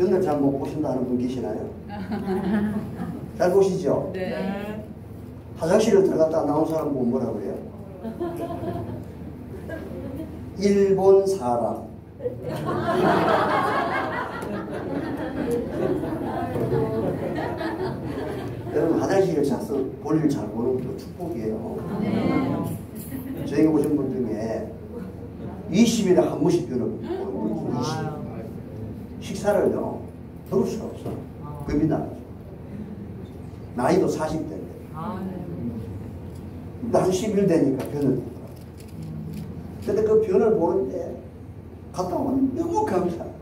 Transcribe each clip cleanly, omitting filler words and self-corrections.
변을 잘 못 보신다는 분 계시나요? 잘 보시죠? 네. 화장실을 들어갔다 나온 사람 보면 뭐라고 그래요? 일본 사람. 여러분 화장실을 자서 볼일 잘 보는 것도 축복이에요. 네. 저희가 오신 분 중에 20일에 한 번씩 변을 보는 분 20일. 식사를요 먹을 수가 없어. 급이 나가죠. 나이도 40대인데. 한 10일 되니까 변을 보더라고요. 근데 그 변을 보는데 갔다 오면 너무 감사해요.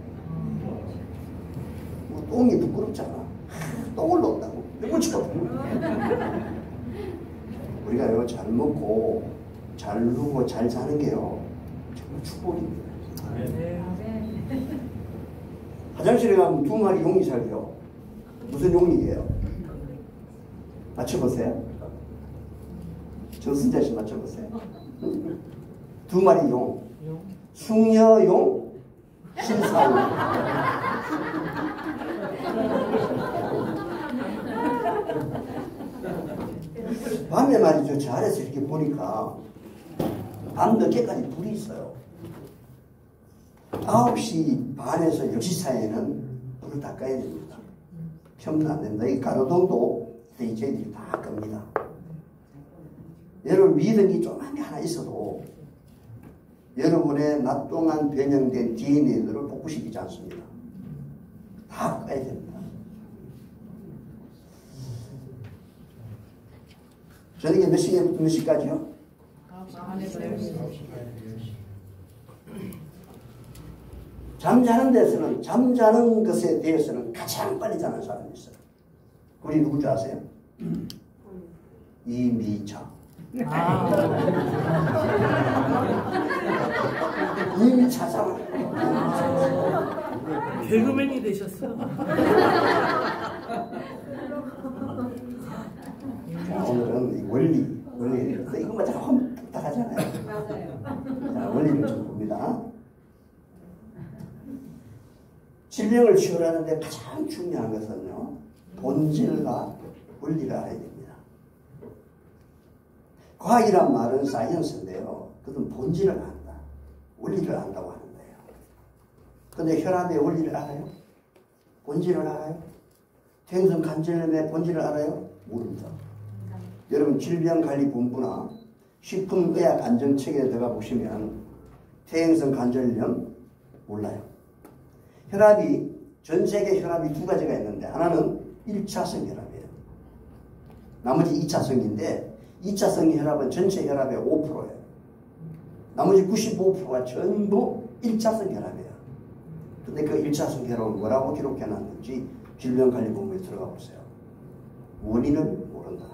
뭐 똥이 부끄럽잖아. 똥을 넣었다고. 너무 좋아. 우리가요, 잘 먹고, 잘 누고, 잘 사는 게요, 정말 축복입니다. 화장실에 가면 두 마리 용이 살죠. 무슨 용이에요? 맞춰보세요. 정순자 씨 맞춰보세요. 두 마리 용. 숭녀용, 신사용. 밤에 말이죠. 저 아래서 이렇게 보니까 밤 늦게까지 불이 있어요. 9시 반에서 10시 사이에는 불을 다 꺼야 됩니다. 켜면 안 된다. 이 가로등도 저희들이 다 끕니다. 여러분 미등이 조그만 게 하나 있어도 여러분의 낮 동안 변형된 DNA들을 복구시키지 않습니다. 다 꺼야 됩니다. 저녁에 몇 시부터 몇 시까지요? 9시에서 10시. 잠자는 데서는, 잠자는 것에 대해서는 가장 빨리 자는 사람이 있어요. 우리 누군지 아세요? 이미자. 이미 찾아와요. 개그맨이 되셨어. 오늘은 원리. 이것만 참 딱딱하잖아요. 자, 원리를 좀 봅니다. 질병을 치유하는데 가장 중요한 것은요, 본질과 원리를 알아야 됩니다. 과학이란 말은 사이언스인데요, 그것은 본질을 안다, 원리를 안다고 하는 거예요. 근데 혈압의 원리를 알아요? 본질을 알아요? 퇴행성 관절염의 본질을 알아요? 모릅니다. 여러분 질병관리본부나 식품의약안전처에 들어가 보시면 퇴행성 관절염 몰라요. 혈압이, 전 세계 혈압이 두 가지가 있는데 하나는 1차성 혈압이에요. 나머지 2차성인데 2차성 혈압은 전체 혈압의 5%예요. 나머지 95%가 전부 1차성 혈압이에요. 근데 그 1차성 혈압을 뭐라고 기록해놨는지 질병관리본부에 들어가 보세요. 원인을 모른다.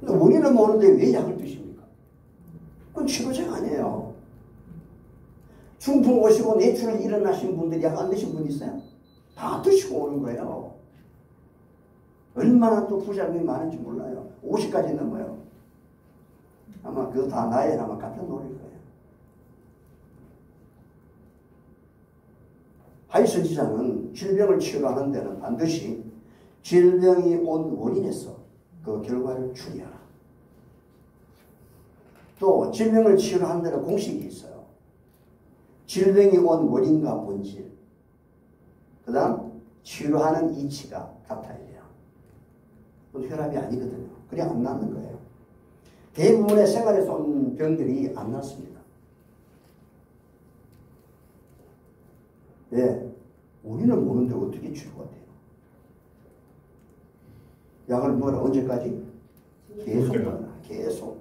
근데 원인을 모르는데 왜 약을 드십니까? 그건 치료제가 아니에요. 중풍 오시고 뇌출혈 일어나신 분들이 약 안 드신 분 있어요? 다 드시고 오는 거예요. 얼마나 또 부작용이 많은지 몰라요. 50까지 넘어요. 아마 그거 다 나이에 아마 깜짝 놀랄 거예요. 하이선지자는 질병을 치료하는 데는 반드시 질병이 온 원인에서 그 결과를 추리하라. 또 질병을 치료하는 데는 공식이 있어요. 질병이 온 원인과 본질, 그 다음 치료하는 이치가 같아야 돼요. 그건 혈압이 아니거든요. 그래 안 낫는 거예요. 대부분의 생활에서 온 병들이 안 낫습니다. 왜? 원인을 모르는데 어떻게 치료가 돼요? 약을 먹으라. 언제까지? 계속 먹어라. 계속.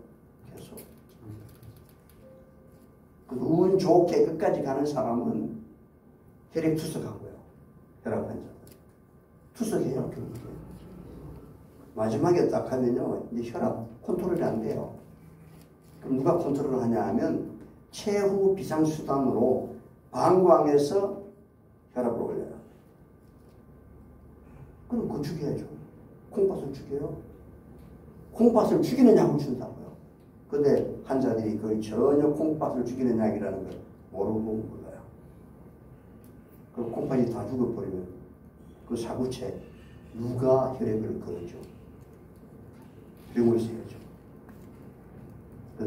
운 좋게 끝까지 가는 사람은 혈액 투석하고요. 혈압 환자. 투석해요. 결국에. 마지막에 딱 하면요, 이제 혈압 컨트롤이 안 돼요. 그럼 누가 컨트롤을 하냐 하면 최후 비상수단으로 방광에서 혈압을 올려요. 그럼 그거 죽여야죠. 콩팥을 죽여요. 콩팥을 죽이는 약을 준다고요. 근데 환자들이 그걸 전혀 콩팥을 죽이는 약이라는 걸 모르고 몰라요. 그 역할이 다 죽어버리면 그 사구체 누가 혈액을 걸어줘? 병원에서 해야죠.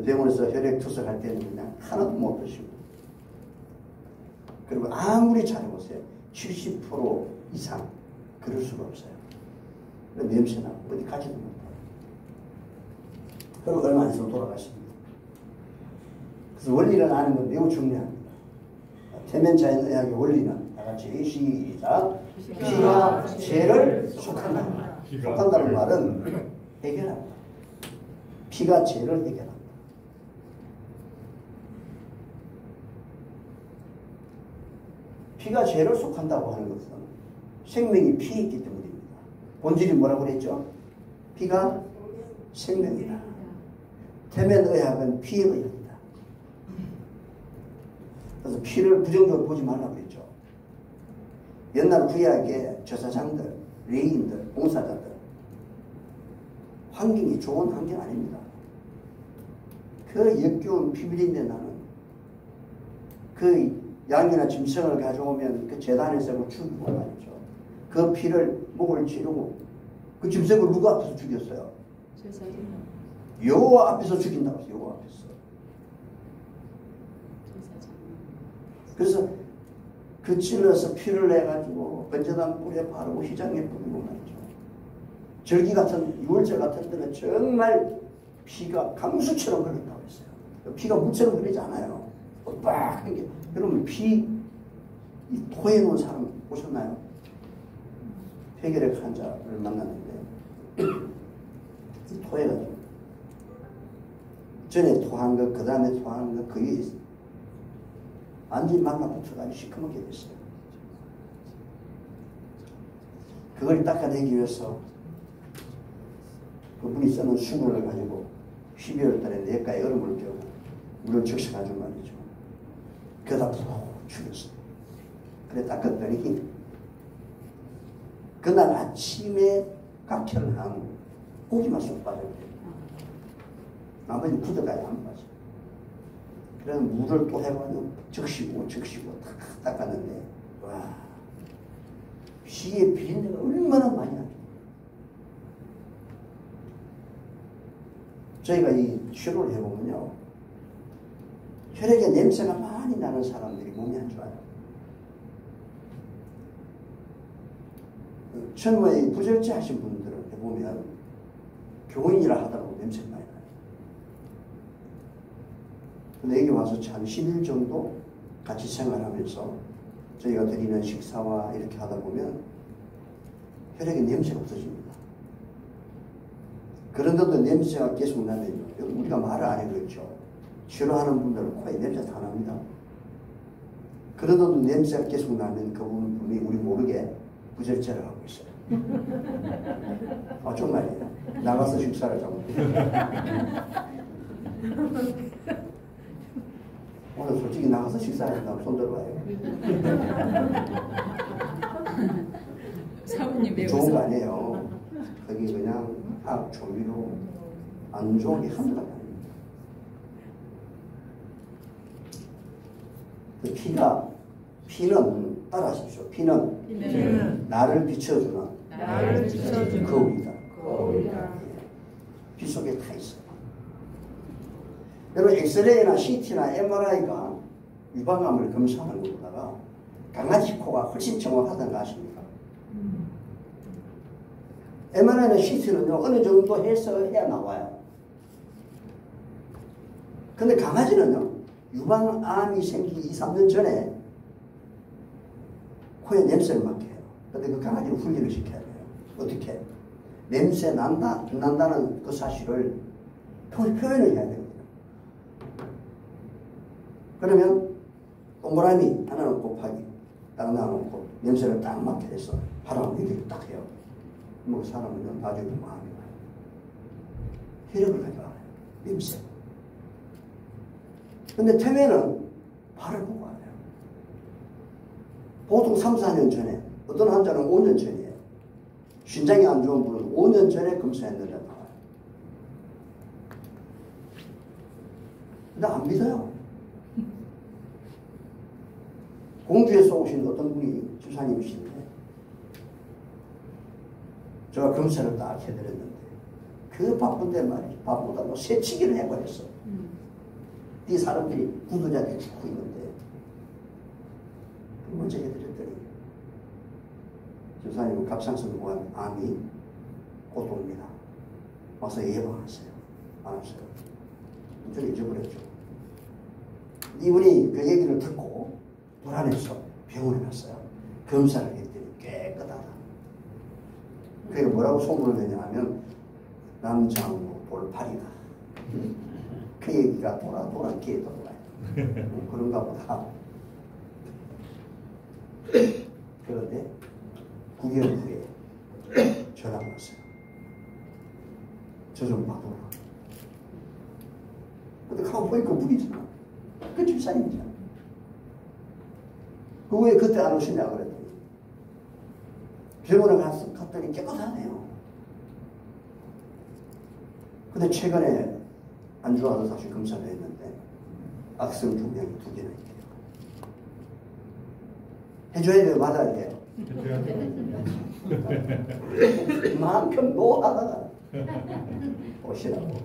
병원에서 혈액 투석할 때는 그냥 하나도 못 드시고, 그리고 아무리 잘해보세요. 70% 이상 그럴 수가 없어요. 냄새나고 어디 가지도 못해요. 그리고 얼마 안 있으면 돌아가십니다. 그래서 원리를 아는 건 매우 중요합니다. 태면자연의학의 원리는 다 같이 시작. 피가 죄를 속한다. 속한다는 말은 해결한다. 피가 죄를 해결한다. 피가 죄를 속한다고 하는 것은 생명이 피에 있기 때문입니다. 본질이 뭐라고 그랬죠? 피가 생명이다. 태면의학은 피의 의학이다. 그래서 피를 부정적으로 보지 말라고 그랬죠. 옛날 구약의 제사장들, 레위인들, 봉사자들 환경이 좋은 환경 아닙니다. 그 역겨운 피비린내 나는 그 양이나 짐승을 가져오면 그 제단에서 죽이고 말이죠. 그 피를 목을 치르고 그 짐승을 누구 앞에서 죽였어요? 여호와 앞에서 죽인다고 했어요. 여호와 앞에서. 그래서 그 찔러서 피를 내가지고 번제단 뿔에 바르고 휘장에 뿌리고 말이죠. 절기 같은 6월절 같은 데는 정말 피가 강수처럼 흐른다고 했어요. 피가 물처럼 흐르지 않아요. 빡한 게. 여러분 이 토해 놓은 사람 보셨나요? 폐결핵 환자를 만났는데 토해가지고 전에 토한 것, 그 다음에 토한 것, 그 위에 완전히 말라붙어가지고 시커멓게 됐어요. 그걸 닦아내기 위해서 그분이 쓰는 수건을 가지고 12월 달에 냇가에 얼음을 껴고 물을 적셔가지고 말이죠. 그러다 푹 죽였어요. 그래 닦았더니 그날 아침에 각혈한 고기만 쏙 빠져버려요. 나머지 굳어가야 안 빠져. 그래서 물을 또 해가지고 적시고 탁 닦았는데 와, 피의 비린내가 얼마나 많이 나죠. 저희가 이 치료를 해보면요, 혈액에 냄새가 많이 나는 사람들이 몸이 안 좋아요. 처음에 부절제 하신 분들을 해보면 교인이라 하더라도 냄새가 많이 나요. 근데 여기 와서 한 10일 정도 같이 생활하면서 저희가 드리는 식사와 이렇게 하다 보면 혈액에 냄새가 없어집니다. 그런데도 냄새가 계속 나면요, 우리가 말을 안 해도 있죠. 치료하는 분들은 코에 냄새 다 납니다. 그런데도 냄새가 계속 나면 그분이 우리 모르게 부절제를 하고 있어요. 정말이에요. 나가서 식사를 하고. 오늘 솔직히 나가서 식사한다고 손 들어봐요. 사모님 좋은 거 아니에요. 거기 그냥 학 조미료 안 좋은 게 한두 가지 아닙니다. 피는 따라하십시오. 피는 나를 비춰주는 거울이다. 피 속에 다 있어요. 여러분 엑스레이나 CT나 MRI가 유방암을 검사하는 것보다가 강아지 코가 훨씬 정확하다는 거 아십니까? MRI나 CT는요 어느 정도 해서 해야 나와요. 근데 강아지는요 유방암이 생기기 2, 3년 전에 코에 냄새를 맡게 해요. 근데 그 강아지를 훈련을 시켜야 돼요. 어떻게? 냄새 난다, 안 난다는 그 사실을 표현을 해야 됩니다. 그러면 동그라미 하나는 곱하기 딱 놔놓고 냄새를 딱 맡게 해서 하라고 얘기를 딱 해요. 뭐 그 사람은 나중에 마음이 와요. 혈액을 가져와요. 냄새. 근데 태면은 발을 보고 와요. 보통 3, 4년 전에, 어떤 환자는 5년 전이에요. 신장이 안 좋은 분은 5년 전에 검사했는데 나와요. 근데 안 믿어요. 공주에서 오신 어떤 분이 집사님 조사님이신데 제가 검사를 딱 해드렸는데 그 바쁜데 말이지 바쁘다 뭐 새치기를 해버렸어. 이 사람들이 구두자들이 죽고 있는데 먼저 해드렸더니 조사님은 갑상선 보안 암이 곧 옵니다. 와서 예방하세요. 안 하세요. 저는 잊어버렸죠. 이분이 그 얘기를 듣고 불안해서 병원에 갔어요. 검사를 했더니 깨끗하다. 그게 뭐라고 소문을 내냐면 남장부 돌팔이다. 그 얘기가 돌아 귀에 돌아요. 그런가 보다. 그런데 9개월 후에 전화가 왔어요. 저 좀 봐둬라. 근데 가만 보니까 물이잖아. 그 집사님이잖아. 그 왜 그때 안 오시냐 그랬더니 병원에 갔더니 깨끗하네요. 근데 최근에 안 좋아서 다시 검사를 했는데 악성 종양이 2개나 있대요. 해줘야 돼요? 받아야 돼요? 그만큼 노하다가 오시라고.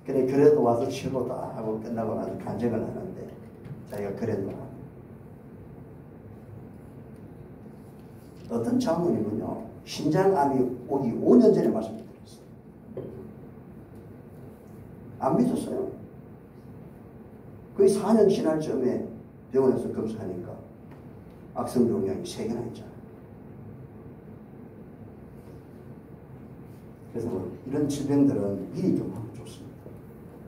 그래 그래도 와서 치료다 하고 끝나고 나서 간증을 하는데 자기가 그래도 어떤 장모님은요 신장암이 오기 5년 전에 말씀드렸어요. 안 믿었어요. 거의 4년 지날 즈음에 병원에서 검사하니까 악성 종양이 3개나 있잖아요. 그래서 뭐 이런 질병들은 미리 좀 하면 좋습니다.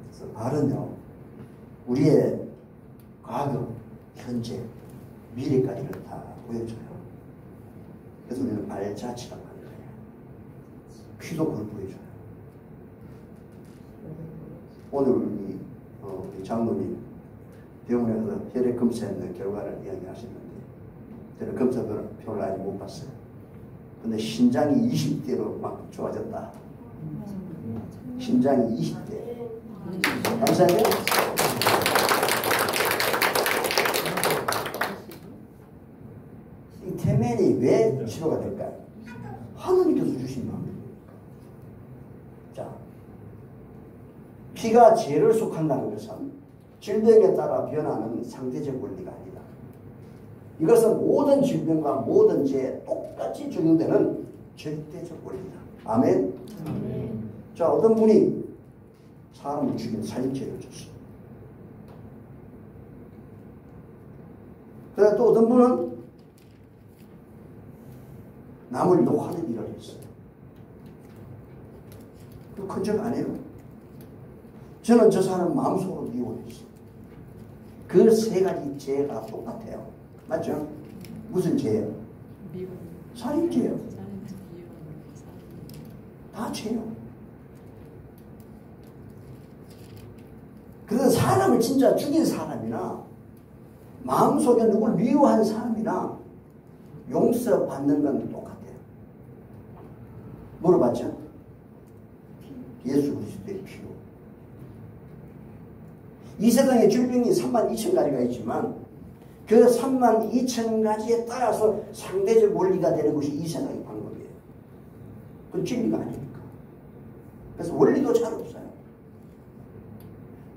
그래서 말은요 우리의 과거, 현재, 미래까지를 다 보여줘요. 그래서 우리는 발자취라고 하는 거예요. 피도 그걸 보여줘요. 오늘 우리 장로님 병원에서 혈액 검사했는 결과를 이야기하시는데 저는 검사표를 아직 못 봤어요. 근데 신장이 20대로 막 좋아졌다. 신장이 20대. 감사해요. 이 태면이 왜 치료가 될까요? 하나님께서 주신 마음입니다. 자, 피가 죄를 속한다는 것은 질병에 따라 변하는 상대적 원리가 아니다. 이것은 모든 질병과 모든 죄에 똑같이 적용되는 절대적 원리다. 아멘. 아멘. 자, 어떤 분이 사람을 죽인 살인죄를 줬어요. 그래 또 어떤 분은 남을 욕하는 일을 했어요. 그 큰 죄가 아니에요. 저는 저 사람 마음속으로 미워했어요. 그 3가지 죄가 똑같아요. 맞죠? 무슨 죄예요? 살인죄예요. 다 죄예요. 그래서 사람을 진짜 죽인 사람이나 마음속에 누굴 미워한 사람이나 용서받는 건 똑같아요. 물어봤죠? 예수 그리스도의 피로. 이 세상에 질병이 32,000가지가 있지만 그 32,000가지에 따라서 상대적 원리가 되는 것이 이 세상의 방법이에요. 그건 진리가 아닙니까? 그래서 원리도 잘 없어요.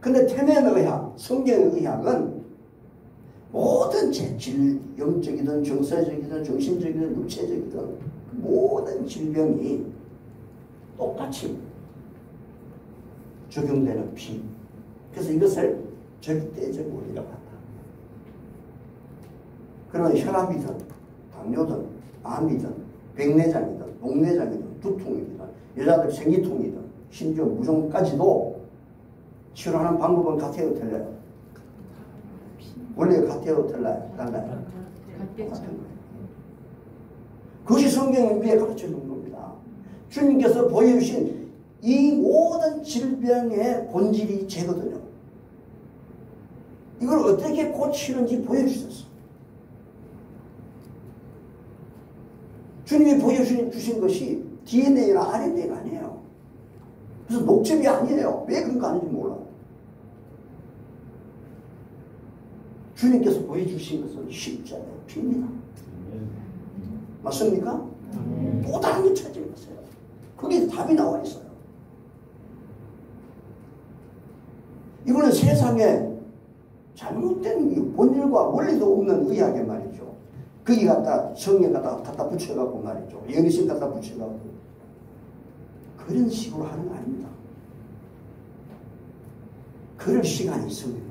근데 태면의학, 성경의학은 모든 질, 영적이든 정서적이든 정신적이든 육체적이든 모든 질병이 똑같이 적용되는 피. 그래서 이것을 절대적 원리라고 한다. 그러면 혈압이든 당뇨든 암이든 백내장이든 녹내장이든 두통이든 여자들 생리통이든 심지어 무좀까지도 치료하는 방법은 같아요, 틀려요? 원리가 같아요, 달라요? 같은 거예요. 그것이 성경은 우리에 가르쳐 주는 겁니다. 주님께서 보여주신 이 모든 질병의 본질이 죄거든요. 이걸 어떻게 고치는지 보여주셨어. 주님이 보여주신 것이 DNA나 RNA가 아니에요. 그래서 녹즙이 아니에요. 왜 그런 거 아닌지 몰라. 주님께서 보여주신 것은 십자가의 피입니다. 맞습니까? 또 다른 게 찾지 마세요. 거기에 답이 나와 있어요. 이거는 세상에 잘못된 본질과 원리도 없는 의학에 말이죠. 거기 갖다 성경 갖다 붙여갖고 말이죠. 영리심 갖다 붙여갖고 그런 식으로 하는 거 아닙니다. 그럴 시간이 있으면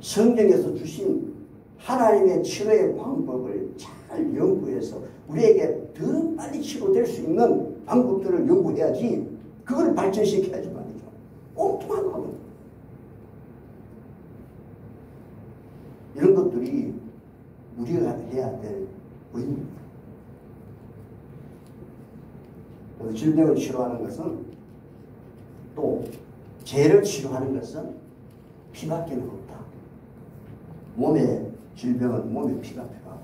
성경에서 주신 하나님의 치료의 방법을 잘 연구해서 우리에게 더 빨리 치료될 수 있는 방법들을 연구해야지 그걸 발전시켜야지 말이죠. 엉뚱한 거거든요. 이런 것들이 우리가 해야 될 의무입니다. 그래서 질병을 치료하는 것은 또 죄를 치료하는 것은 피밖에 없다. 몸의 질병은 몸의 피가 필요하고.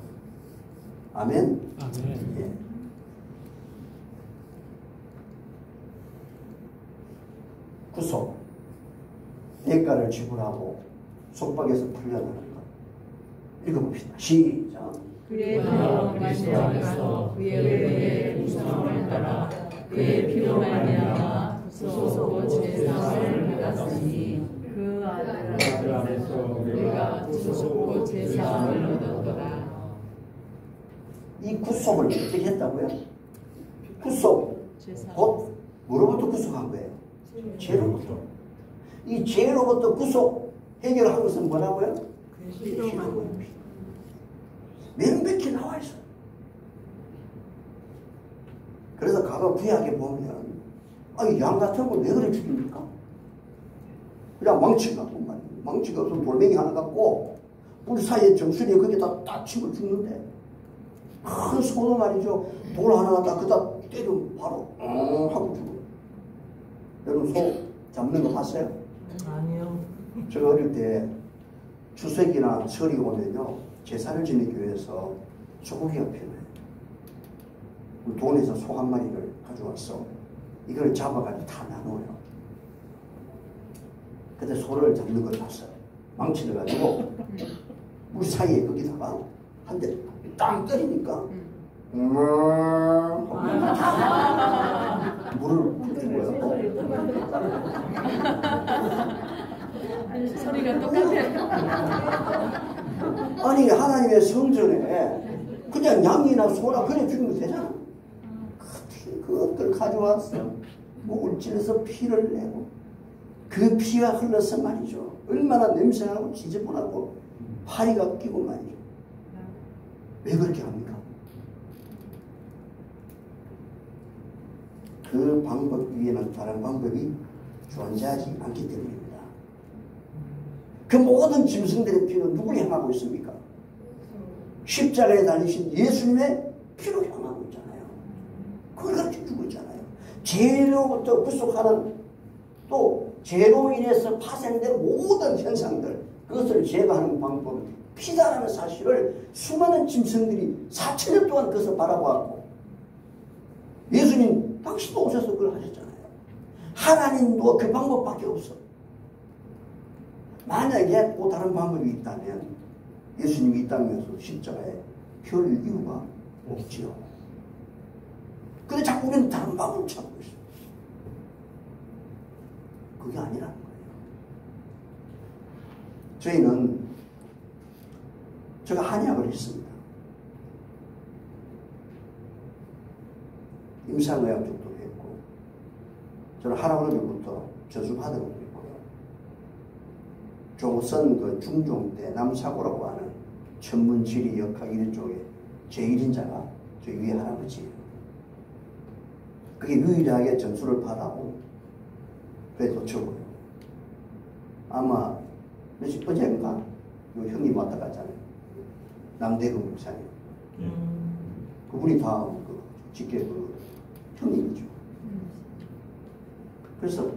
아멘? 아멘. 예. 구속, 대가를 지불하고 속박에서 풀려나는 것. 읽어봅시다. 시작. 그래서 그리스도 안에서 그의 은혜의 구성을 따라 그의 피로 말미암아 구속고 제사함을 받았으니 그 아들 안에서 우리가 구속고 제사함을 얻었더라. 이 구속을 어떻게 했다고요? 구속, 곧 뭐로부터 구속한 거예요? 죄로부터. 이 죄로부터 구속 해결한 것은 뭐라고요? 명백히 나와 있어요. 그래서 과거 구약에 보면 양 같은 걸 왜 그래 죽입니까? 그냥 망치 갖고 말이에요. 망치가 없으면 돌멩이 하나 갖고 우리 사이에 정수리에 거기다 딱 치고 죽는데 큰 소도 말이죠. 돌 하나 갖다 그다 때리면 바로 하고 죽어요. 여러분 소 잡는 거 봤어요? 아니요. 제가 어릴 때 추석이나 설이 오면요 제사를 지는 교회에서 소고기가 필요해요. 돈에서 소 한 마리를 가져왔어. 이걸 잡아가지고 다 나눠요. 그때 소를 잡는 걸 봤어요. 망치를 가지고 우리 사이에 거기다가 한 대 땅 때리니까 물을 붓는 거예요. 소리가 똑같아요. 아니 하나님의 성전에 그냥 양이나 소나 그래 죽이면 되잖아. 그것들 가져왔어. 목을 찔러서 피를 내고 그 피가 흘러서 말이죠. 얼마나 냄새나고 지저분하고 파리가 끼고 말이죠. 왜 그렇게 합니까? 그 방법 위에는 다른 방법이 존재하지 않기 때문입니다. 그 모든 짐승들의 피는 누구를 향하고 있습니까? 십자가에 달리신 예수님의 피로 향하고 있잖아요. 그걸 가르쳐 주고 있잖아요. 죄로부터 구속하는 또 죄로 인해서 파생된 모든 현상들 그것을 제거하는 방법은 피다라는 사실을 수많은 짐승들이 4,000년 동안 그것을 바라보았고 예수님 당신도 오셔서 그걸 하셨잖아요. 하나님도 그 방법밖에 없어. 만약에 또 다른 방법이 있다면 예수님이 이 땅에서 십자가에 피 흘릴 이유가 없지요. 근데 자꾸 우리는 다른 방법을 찾고 있어요. 그게 아니라는 거예요. 저희는 제가 한약을 했습니다. 임상의학 쪽도 했고 저는 할아버지부터 저주받은 것도 있고요. 조선 그 중종 때 남사고라고 하는 천문지리 역학 이런 쪽에 제1인자가 저희 위에 할아버지예요. 그게 유일하게 점수를 받아고 그래도 적어요. 아마 며칠 어제인가 요 형님 왔다 갔잖아요. 남대근 목사님. 그분이 다 직계 그 형님이죠. 그래서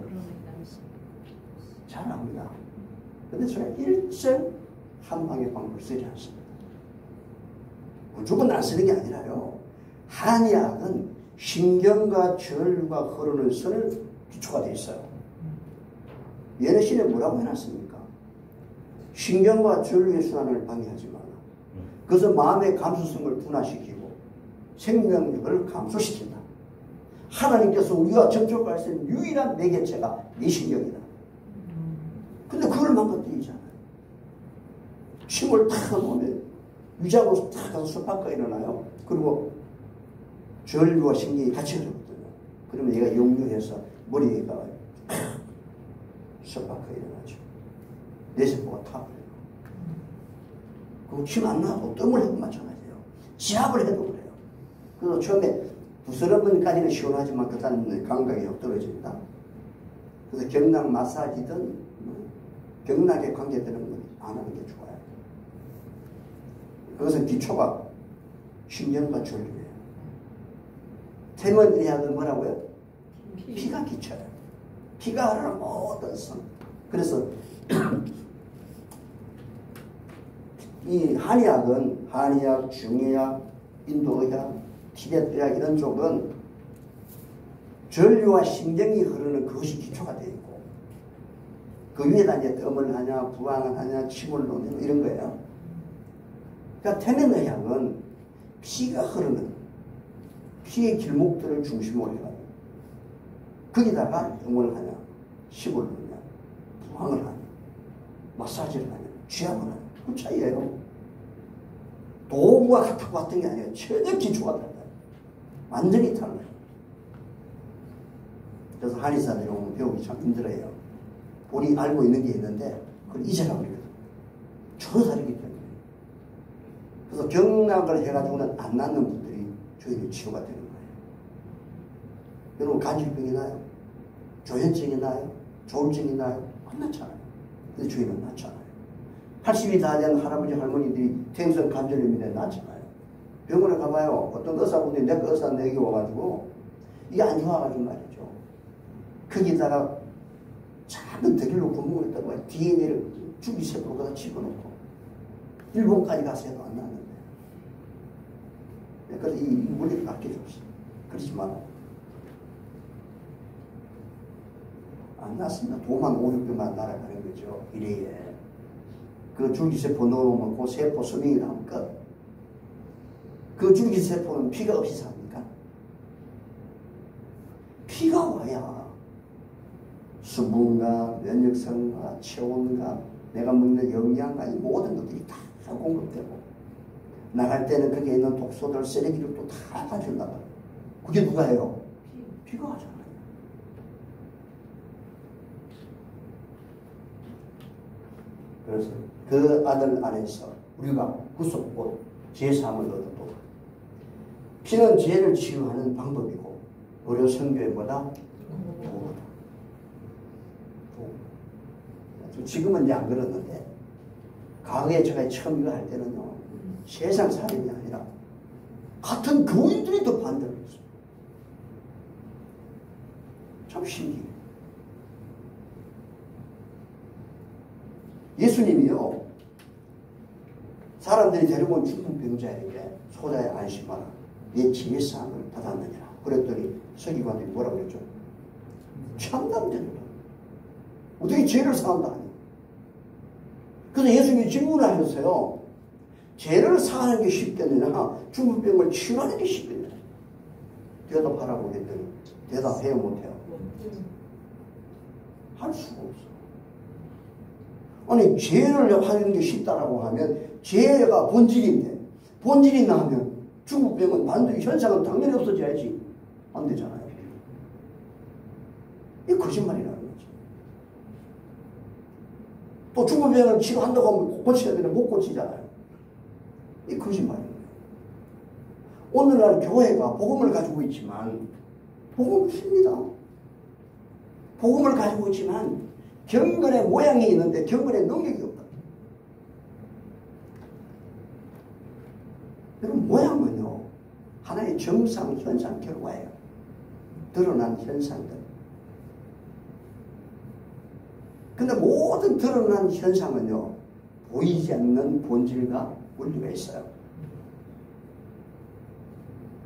잘 압니다. 근데 제가 일절 한 방의 방법을 쓰지 않습니다. 무조건 안 쓰는 게 아니라요. 한의학은 신경과 전류가 흐르는 선을 기초가 되어 있어요. 얘네 신에 뭐라고 해놨습니까? 신경과 전류의 순환을 방해하지 마라. 그래서 마음의 감수성을 둔화시키고 생명력을 감소시킨다. 하나님께서 우리가 접촉할 수 있는 유일한 매개체가 내시경이다. 근데 그걸 망가뜨리잖아요. 침을 탁 놓으면 위장으로 탁 가서 쇠파가 일어나요. 그리고 전류와 신경이 같이 흐르거든요. 그러면 얘가 역류해서 머리가 쇠파가 일어나죠. 뇌세포가 타버려요. 그리고 침 안 나고 뜸을 해도 마찬가지예요. 지압을 해도 그래요. 그래서 처음에 부스러기까지는 시원하지만 그 다음에 감각이 확 떨어집니다. 그래서 경락 마사지든 경락에 관계되는 건 안 하는 게 좋아요. 그것은 기초가 신경과 전류예요. 태문의학은 뭐라고요? 피가 기초예요. 피가 하는 모든 성. 그래서 이 한의학은 한의학, 중의학, 인도의학, 티베트의학 이런 쪽은 전류와 신경이 흐르는 그것이 기초가 되어 있고 그 위에다 이제 뜸을 하냐, 부항을 하냐, 침을 놓냐 이런 거예요. 그러니까 태면의학은 피가 흐르는 피의 길목들을 중심으로 해가지고 거기다가 뜸을 하냐, 침을 놓냐, 부항을 하냐, 마사지를 하냐, 쥐압을 하냐 그 차이예요. 도구가 같고 같은 게 아니에요. 전혀 기초가 달라요. 완전히 달라요. 그래서 한의사들이 오면 배우기 참 힘들어요. 본인이 알고 있는 게 있는데 그걸 잊어가고 있거든요. 전혀 다르기 때문에. 그래서 경락을 해가지고는 안 낫는 분들이 저희는 치료가 되는 거예요. 여러분 간질병이 나요? 조현증이 나요? 조울증이 나요? 안 낫잖아요. 근데 저희는 낫잖아요. 80이 다 된 할아버지 할머니들이 퇴행성 관절염인데 낫잖아요. 병원에 가봐요. 어떤 의사분들이 내 의사 내게 와가지고 이게 안 좋아가지고 말이죠. 거기다가 작은 대길로 구멍을 했다고 DNA를 줄기세포로 갖다 집어넣고 일본까지 가서 해도 안 나는데 그래서 이 물리를 아껴줬어요. 그렇지만 안 났습니다. 도만 5, 600만 날아가는 거죠. 이래에 그 줄기세포 넣으면 그 세포 수명이 나면 끝. 그 줄기세포는 피가 없이 삽니까? 피가 와야 수분과 면역성과 체온과 내가 먹는 영양과 이 모든 것들이 다 공급되고 나갈 때는 거기에 있는 독소들, 쓰레기를 또 다 가져온다. 그게 누가 해요? 피가 하잖아요. 그래서 그 아들 안에서 우리가 구속곧 제3을 얻어도 피는 죄를 치유하는 방법이고 의료 선교보다 도구다. 지금은 이제 안 그러는데 과거에 제가 처음 이거 할 때는요 세상 사람이 아니라 같은 교인들이 더 반대를 했어요. 참 신기해요. 예수님이요 사람들이 데려온 죽은 병자에게 소자에 안심하라 내 제사함을 받았느니라 그랬더니 서기관들이 뭐라고 그랬죠? 참담대로다. 어떻게 죄를 사한다 하니? 그래서 예수님이 질문을 하셨어요. 죄를 사하는 게 쉽겠느냐 죽은 병을 치유하는 게 쉽겠느냐 대답하라고 했더니 대답해요 못해요? 할 수가 없어. 아니 죄를 하는 게 쉽다라고 하면 죄가 본질인데 본질이 나면 죽은 병은 완전히 현상은 당연히 없어져야지 안 되잖아요. 이게 거짓말이라는 거지. 또 죽은 병을 치료한다고 하면 고쳐야 되는데 못 고치잖아요. 이게 거짓말이에요. 오늘날 교회가 복음을 가지고 있지만 복음을 씁니다. 복음을 가지고 있지만 경건의 모양이 있는데 경건의 능력이 없다. 여러분 모양은요 하나의 정상 현상 결과예요. 드러난 현상들. 근데 모든 드러난 현상은요 보이지 않는 본질과 원리가 있어요.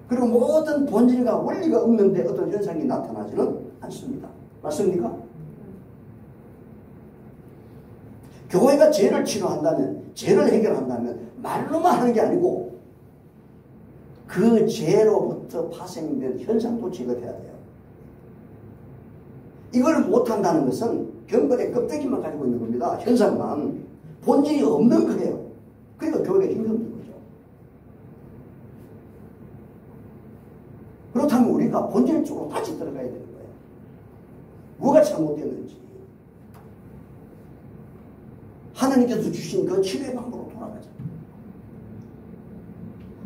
그리고 모든 본질과 원리가 없는데 어떤 현상이 나타나지는 않습니다. 맞습니까? 교회가 죄를 치료한다면, 죄를 해결한다면 말로만 하는 게 아니고 그 죄로부터 파생된 현상도 제거돼야 돼요. 이걸 못한다는 것은 경건의 껍데기만 가지고 있는 겁니다. 현상만. 본질이 없는 거예요. 그러니까 교회가 힘든 거죠. 그렇다면 우리가 본질적으로 다시 들어가야 되는 거예요. 뭐가 잘못됐는지. 하나님께서 주신 그 치료의 방법으로 돌아가자.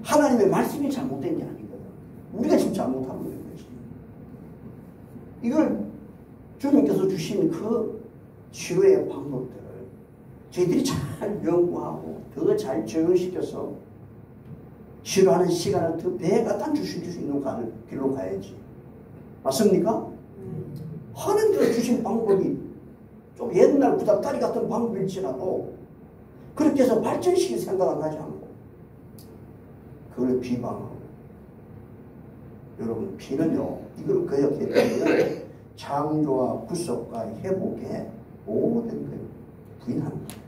하나님의 말씀이 잘못된 게 아니거든. 우리가 지금 잘못하고 있는 거지. 이걸 주님께서 주신 그 치료의 방법들을 저희들이 잘 연구하고 더 잘 적용시켜서 치료하는 시간을 더 배가 단축시킬 수 있는 길로 가야지. 맞습니까? 하나님께서 주신 방법이 좀 옛날 구닥다리 같은 방법일지라도 그렇게 해서 발전시킬 생각을 하지 않고 그걸 비방하고 여러분 피는요 이걸 거역했기 때문에 창조와 구속과 회복의 모든 걸 부인하는 거예요.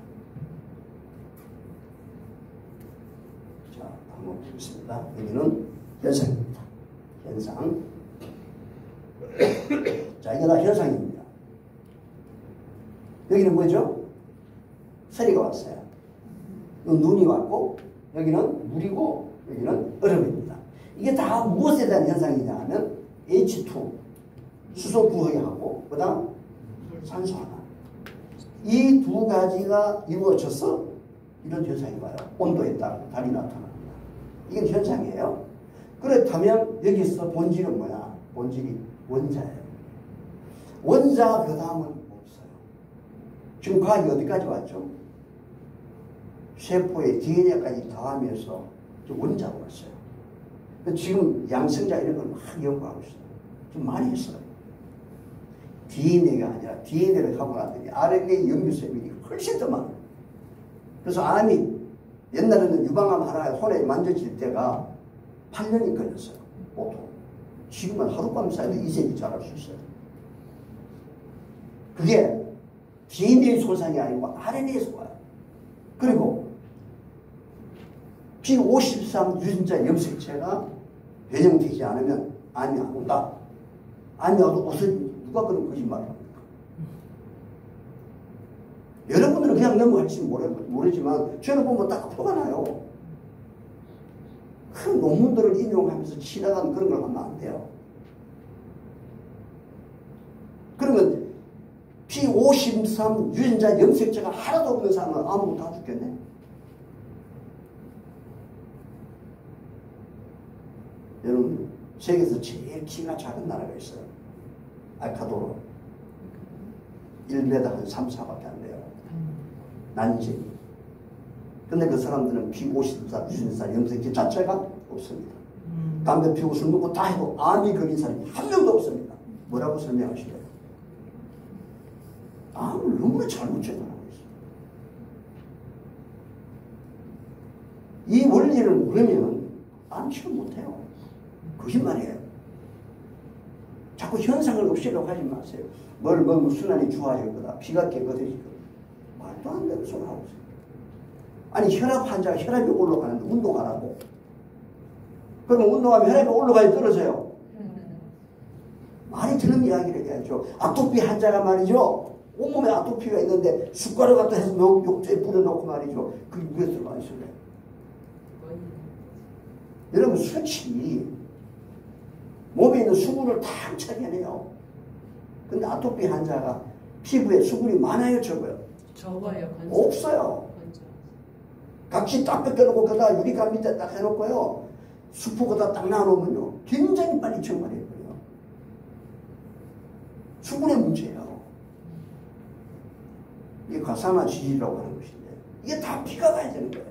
자, 한번 보겠습니다. 여기는 현상입니다. 현상. 자, 이게 다 현상입니다. 여기는 뭐죠? 서리가 왔어요. 눈이 왔고 여기는 물이고 여기는 얼음입니다. 이게 다 무엇에 대한 현상이냐 하면 H2 수소 부하하고 그 다음 산소 하나. 이 두 가지가 이루어져서 이런 현상이 와요. 온도에 따라 달이 나타납니다. 이건 현상이에요. 그렇다면 여기서 본질은 뭐야? 본질이 원자예요. 원자 그 다음은 없어요. 지금 과학이 어디까지 왔죠? 세포의 DNA까지 더하면서 원자가 왔어요. 지금 양성자 이런 걸 막 연구하고 있어요. 좀 많이 했어요. DNA가 아니라 DNA를 하고 나더니 RNA 염류세밀이 훨씬 더 많아요. 그래서 암이 옛날에는 유방암 하나 손에 만져질 때가 8년이 걸렸어요. 보통. 지금은 하룻밤 사이도 이생이 자랄 수 있어요. 그게 DNA 손상이 아니고 RNA에서 와요. 그리고 P53 유전자 염색체가 변형되지 않으면 암이 안 온다. 암이 와도 무슨 누가 그런 거짓말을 합니까? 여러분들은 그냥 넘어갈지 모르지만 저는 보면 딱 표가 나요. 큰 논문들을 인용하면서 지나가는 그런 걸 하면 안 돼요. 그러면 P53 유전자 염색체가 하나도 없는 사람은 암으로 다 죽겠네. 여러분 세계에서 제일 키가 작은 나라가 있어요. 알카도로 1m 한 3, 4밖에 안 돼요. 난쟁이. 근데 그 사람들은 P54 유전자 염색체 자체가 없습니다. 담배 피우고 술 먹고 다 해도 암이 걸린 사람이 한 명도 없습니다. 뭐라고 설명하시래요? 암을 너무나 잘못 제거하고 있어요. 이 원리를 모르면 암 치료 못해요. 거짓말이에요. 자꾸 현상을 없애려고 하지 마세요. 뭘 먹으면 순환이 좋아질 거다. 피가 깨끗해질 거다. 말도 안 되는 소리 하고 있어요. 아니 혈압 환자가 혈압이 올라가는데 운동하라고. 그러면 운동하면 혈압이 올라가야 떨어져요. 말이 되는 이야기를 해야죠. 아토피 환자가 말이죠. 온몸에 아토피가 있는데 숟가락 갖다 해서 욕조에 뿌려놓고 말이죠. 그게 물에 들어가 있어요. 여러분 수치 몸에 있는 수분을 다 처리해내요. 근데 아토피 환자가 피부에 수분이 많아요, 적어요? 적어요. 없어요. 각시 딱 벗겨놓고 거기다 유리관 밑에 딱 해놓고요. 수프 거기다 딱 놔놓으면요. 굉장히 빨리 증발해요. 수분의 문제예요. 이게 과산화 지질이라고 하는 것인데 이게 다 피가 가야 되는 거예요.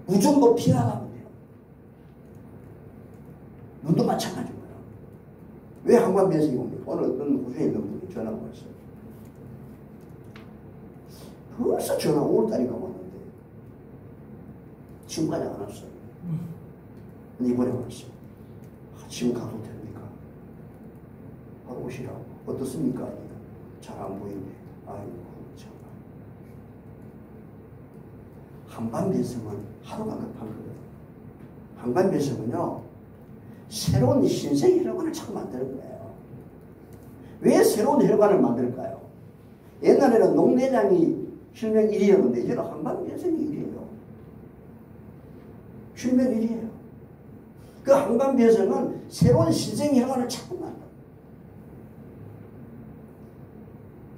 무전도 피가 가면 돼요. 눈도 마찬가지고요. 왜 항관변성이 옵니까? 오늘 어떤 고생이 있는 분이 전화가 왔어요. 벌써 전화 5월달인가 왔는데 지금까지 안 왔어요. 이번에 왔어요. 지금 가도 됩니까? 바로 오시라고. 어떻습니까? 잘 안 보이네. 아이고 참. 한반변성은 하루가 급한 거예요. 항반변성은요, 새로운 신생 혈관을 자꾸 만드는 거예요. 왜 새로운 혈관을 만들까요? 옛날에는 녹내장이 혈명 1위였는데 이제는 항반변성이 1위예요. 혈명 1위예요. 그 항반변성은 새로운 신생 혈관을 자꾸 만들어요.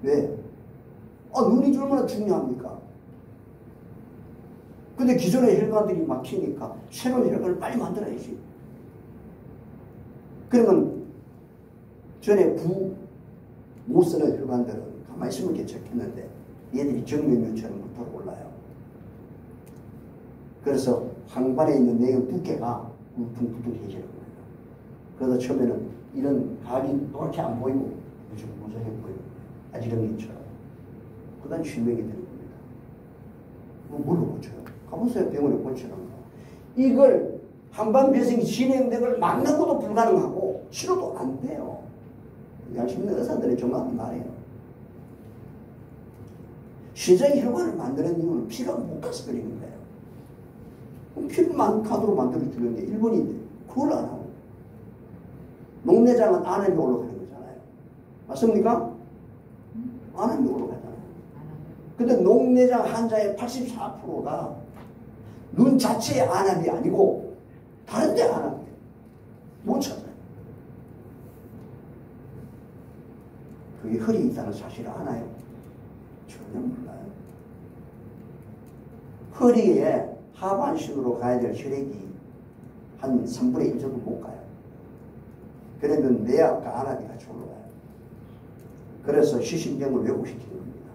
왜? 눈이 얼마나 중요합니까? 근데 기존의 혈관들이 막히니까 새로운 혈관을 빨리 만들어야지. 그러면 전에 부 못 쓰는 혈관들은 가만히 있으면 괜찮겠는데 얘들이 정맥류처럼 부터 올라요. 그래서 항반에 있는 내용 두께가 울퉁불퉁해지는 거예요. 그래서 처음에는 이런 각이 또렇게 안 보이고 무성무성해 보이고 아지렁이처럼. 그 다음 실명이 되는 겁니다. 뭘로 고쳐요? 가보세요. 병원에 고치는 거. 이걸 항반변성이 진행된 걸 막는 것도 불가능하고 치료도 안 돼요. 양심 있는 의사들의 정확한 말이에요. 신생 혈관을 만드는 이유는 피가 못 가서 그리는 거예요. 그럼 피를 가도록 만들어주는데 일본이 그걸 안 하고 녹내장은 안암이 올라가는 거잖아요. 맞습니까? 안암이 올라가잖아요. 근데 녹내장 환자의 84%가 눈 자체의 안암이 아니고 다른 데 안암이에요. 못 찾아요. 그게 혈이 있다는 사실을 아나요? 전혀 몰라요. 허리에 하반신으로 가야 될 혈액이 한 3분의 1 정도 못 가요. 그러면 뇌하고 안압이 같이 올라가요. 그래서 시신경을 왜곡시키는 겁니다.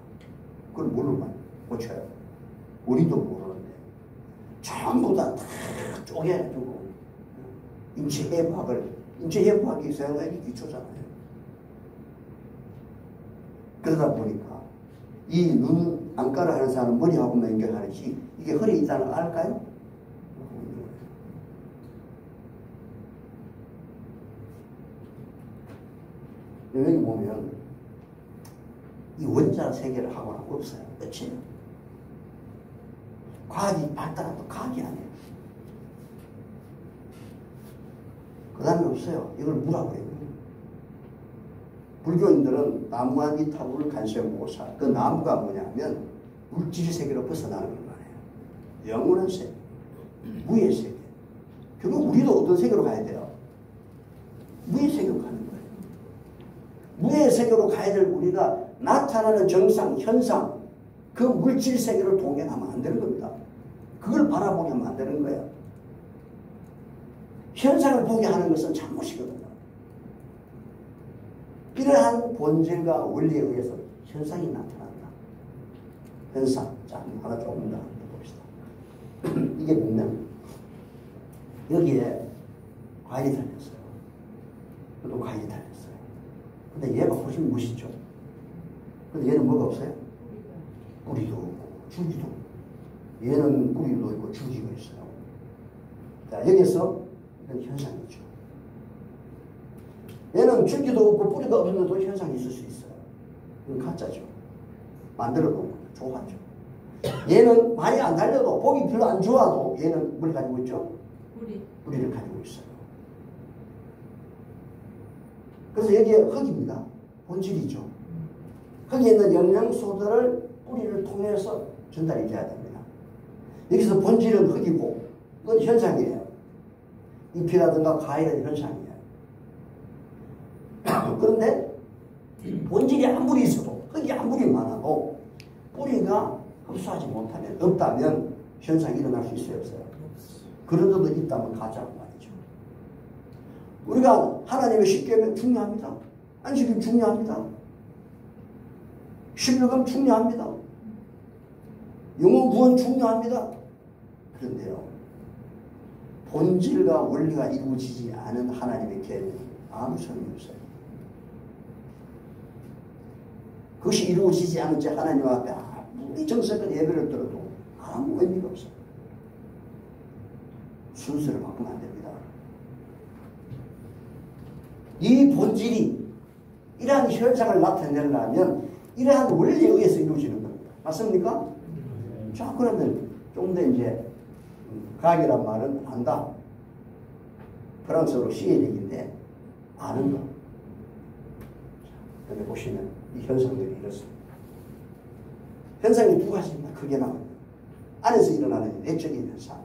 그걸 뭘로 고쳐요? 우리도 모르는데 전부 다 쪼개가지고 인체해부학이 생각하기 기초잖아요. 그러다 보니까 이 눈 안과를 하는 사람은 머리하고만 연결하듯이 이게 허리에 있다는 걸 알까요? 여기 보면 이 원자 세계를 하고는 없어요. 끝이에요. 과학이 발달해도 과학이 아니에요. 그 다음에 없어요. 이걸 뭐라고 해요? 불교인들은 나무한 이타불을 간수해 보고 살아. 그 나무가 뭐냐면 물질 세계로 벗어나는 거예요. 영원한 세계, 무의 세계. 결국 우리도 어떤 세계로 가야 돼요? 무의 세계로 가는 거예요. 무의 세계로 가야 될 우리가 나타나는 정상, 현상, 그 물질 세계를 동경하면 안 되는 겁니다. 그걸 바라보게 하면 안 되는 거예요. 현상을 보게 하는 것은 잘못이거든요. 이러한 본질과 원리에 의해서 현상이 나타난다. 현상. 자, 하나 조금 더 봅시다. 이게 보면 여기에 과일이 달렸어요. 또 과일이 달렸어요. 근데 얘가 훨씬 멋있죠. 근데 얘는 뭐가 없어요? 뿌리도 없고 줄기도 없고. 얘는 뿌리도 있고 줄기가 있어요. 자, 여기서 이런 현상이죠. 얘는 줄기도 없고 뿌리가 없는데도 현상이 있을 수 있어요. 이건 가짜죠. 만들어 놓은 거죠. 조화죠. 얘는 많이 안 달려도 보기 별로 안 좋아도 얘는 뭘 가지고 있죠? 뿌리를 가지고 있어요. 그래서 여기에 흙입니다. 본질이죠. 흙에 있는 영양소들을 뿌리를 통해서 전달이 돼야 됩니다. 여기서 본질은 흙이고 그건 현상이에요. 잎이라든가 과일은 현상이에요. 그런데 본질이 아무리 있어도 흙이 아무리 많아도 뿌리가 흡수하지 못하면 없다면 현상이 일어날 수 있어요? 없어요? 그런데도 있다면 가짜고 말이죠. 우리가 하나님의 십계명 중요합니다. 안식일 중요합니다. 십일금 중요합니다. 영혼 구원 중요합니다. 그런데요, 본질과 원리가 이루어지지 않은 하나님의 계명이 아무 소용이 없어요. 그것이 이루어지지 않은 채 하나님 앞에 아무리 정성껏 예배를 들어도 아무 의미가 없어요. 순서를 바꾸면 안 됩니다. 이 본질이 이러한 현상을 나타내려면 이러한 원리에 의해서 이루어지는 겁니다. 맞습니까? 자, 그러면 좀 더 이제 과학이란 말은 안다. 프랑스어로 시에릭인데 아는 거. 여기 보시면 이 현상들이 이렇습니다. 현상이 두 가지입니다. 크게 나와요. 안에서 일어나는 내적인 현상,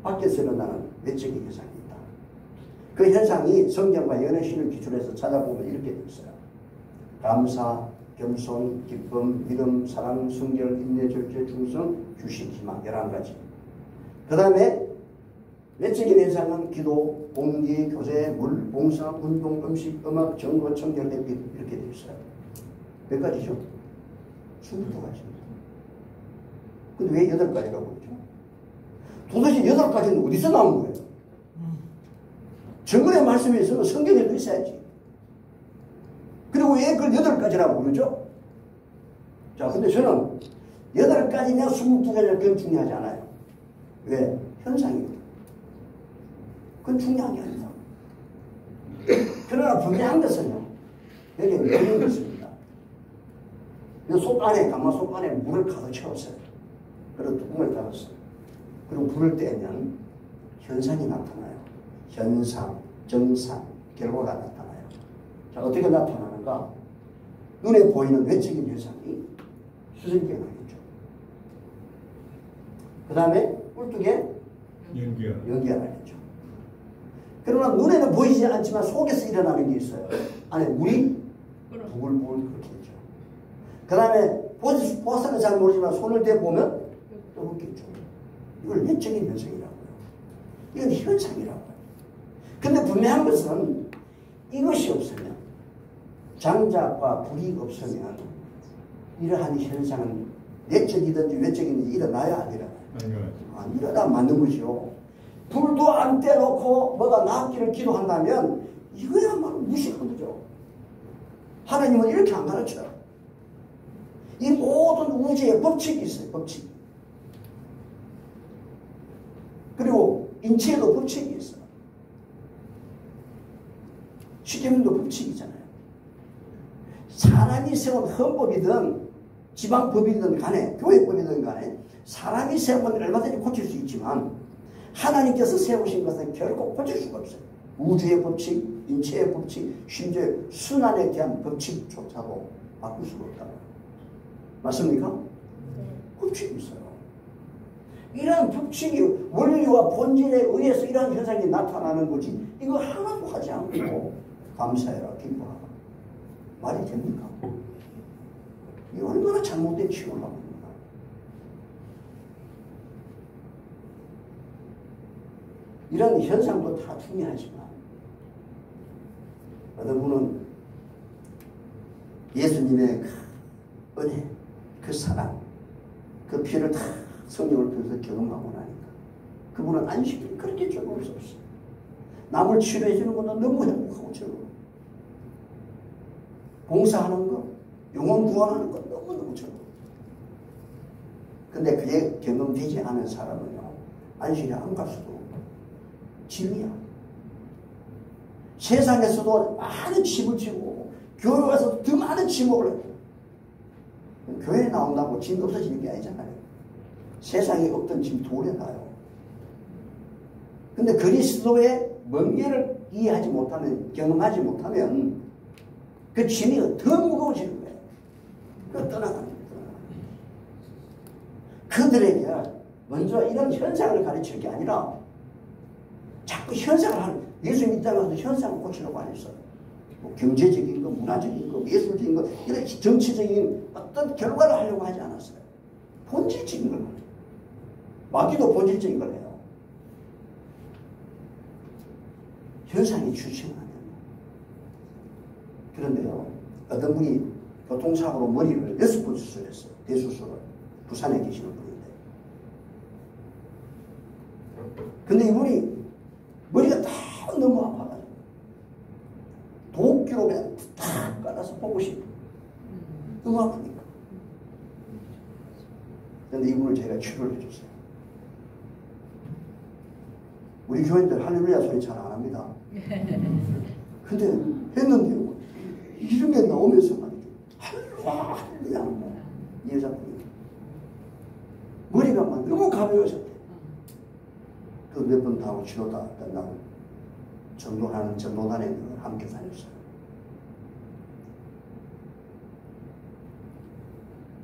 밖에서 일어나는 외적인 현상이 있다. 그 현상이 성경과 연애신을 기준으로 해서 찾아보면 이렇게 되어 있어요. 감사, 겸손, 기쁨, 믿음, 사랑, 순결, 인내, 절제, 충성, 휴식, 희망 11가지. 그 다음에 외적인 현상은 기도, 공기, 교제, 물, 봉사, 운동, 음식, 음악, 정거, 청결, 햇빛 이렇게 되어 있어요. 몇 가지죠? 22가지입니다. 근데 왜 8가지라고 그러죠? 도대체 8가지는 어디서 나온 거예요? 정글의 말씀에 있어서 성경에도 있어야지. 그리고 왜 그걸 8가지라고 그러죠? 자, 근데 저는 8가지냐 22가지냐 그건 중요하지 않아요. 왜? 현상이거든. 그건 중요한 게 아니다. 그러나 분명한 것은요, 여기 물이 있습니다. 속 안에, 가마속 안에 물을 가득 채웠어요. 그리고 뚜껑을 닫았어요. 그리고 불을 떼면 현상이 나타나요. 현상, 정상, 결과가 나타나요. 자, 어떻게 나타나는가? 눈에 보이는 외적인 현상이 수증기가 나겠죠. 그 다음에 꿀뚝에 연기가 나겠죠. 그러나 눈에는 보이지 않지만 속에서 일어나는 게 있어요. 안에 물이 부글부글 그렇게 있죠. 그 다음에 보아서는 잘 모르지만 손을 대보면 또 그렇겠죠. 이걸 외적인 현상이라고요. 이건 현상이라고요. 근데 분명한 것은 이것이 없으면, 장작과 불이 없으면 이러한 현상은 내적이든지 외적이든지 일어나야 안 일어나요? 안 일어나 맞는 거죠. 불도 안 떼놓고 뭐가 나기를 기도한다면 이거야말로 무식한 거죠. 하나님은 이렇게 안 가르쳐요. 이 모든 우주에 법칙이 있어요. 법칙. 그리고 인체에도 법칙이 있어요. 시계문도 법칙이잖아요. 사람이 세운 헌법이든 지방법이든 간에, 교회법이든 간에 사람이 세운 건 얼마든지 고칠 수 있지만 하나님께서 세우신 것은 결코 고칠 수가 없어요. 우주의 법칙, 인체의 법칙, 심지어 순환에 대한 법칙조차도 바꿀 수가 없다. 맞습니까? 법칙이 있어요. 이러한 법칙이 원리와 본질에 의해서 이러한 현상이 나타나는 거지, 이거 하나도 하지 않고 감사해라, 기뻐하라. 말이 됩니까? 이 얼마나 잘못된 취급을 하고 있는가. 이런 현상도 다 중요하지만 어떤 분은 예수님의 그 은혜, 그 사랑, 그 피를 다 성령을 통해서 경험하고 나니까 그분은 안식이 그렇게 즐거울 수 없어요. 남을 치료해 주는 것도 너무 행복하고 즐거워. 봉사하는 것, 영혼 구원하는 것 너무너무 즐거워. 근데 그게 경험되지 않은 사람은요, 안식에 안 갈 수도 없고 짐이야. 세상에서도 많은 짐을 지고 교회 와서 더 많은 짐을 해요. 교회에 나온다고 짐 없어지는 게 아니잖아요. 세상에 없던 짐 도려놔요. 근데 그리스도의 멍에를 이해하지 못하면, 경험하지 못하면 그 짐이 더 무거워지는 거예요. 그 떠나가는 거예요. 그들에게 먼저 이런 현상을 가르칠 게 아니라 자꾸 현상을 하는, 예수님 이 땅에 와서 현상을 고치려고 안 했어요. 뭐 경제적인 거, 문화적인 거, 예술적인 거, 이런 정치적인 어떤 결과를 하려고 하지 않았어요. 본질적인 걸 해요. 마귀도 본질적인 걸 해요. 현상이 출신하면. 그런데요, 어떤 분이 교통사고로 머리를 6번 수술했어요. 대수술을. 부산에 계시는 분인데. 근데 이분이 머리가 다 너무 아파가지고 도끼로 그냥 탁 깔아서 보고 싶어. 너무 아프니까. 그런데 이분을 제가 치료를 해줬어요. 우리 교인들 할렐루야 소리 잘 안 합니다. 근데 했는데요, 이런 게 나오면서 말이죠. 할렐루야, 할렐루야. 이 여자분이 머리가 막 너무 가벼워졌대. 그 몇 번 다 하고 치료 다 끝나고 전도하는 전도단에 함께 다녔어요.